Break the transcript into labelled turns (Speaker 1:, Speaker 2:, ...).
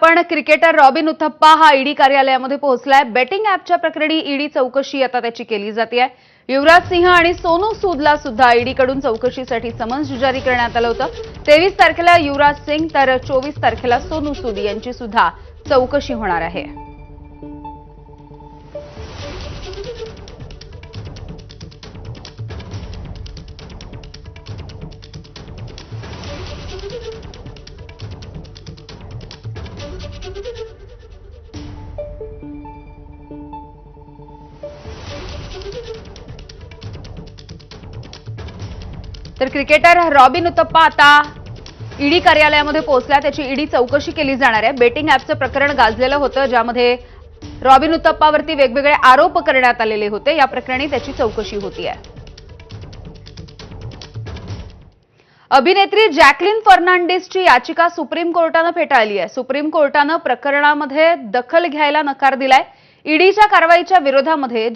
Speaker 1: पण cricketer robin Uthappa हा ED कार्यालयामध्ये पोहोचलाय। बेटिंग ॲपच्या प्रकरणी ईडी चौकशी आता त्याची केली जाते आहे। युवराज सिंह आणि सोनू सूदला सुद्धा ईडीकडून चौकशीसाठी समन्स जारी करण्यात आलं होतं। 23 तारखेला युवराज सिंह तर 24 तारखेला सोनू सूद यांची सुद्धा चौकशी होणार आहे। तर क्रिकेटर रॉबिन उथप्पा आता ईडी कार्यालयामध्ये पोहोचला। त्याची ईडी चौकशी केली जाणार आहे। बेटिंग ॲपचं प्रकरण गाजलेलं होतं, ज्यामध्ये रॉबिन उथप्पावरती वेगवेगळे आरोप करण्यात आलेले होते। या प्रकरणी त्याची चौकशी होतीये। अभिनेत्री जॅकलिन फर्नांडिसची याचिका सुप्रीम कोर्टाने फेटाळली आहे। सुप्रीम कोर्टाने प्रकरणामध्ये दखल घ्यायला नकार दिलाय। ईडीच्या कारवाईच्या विरोधामध्ये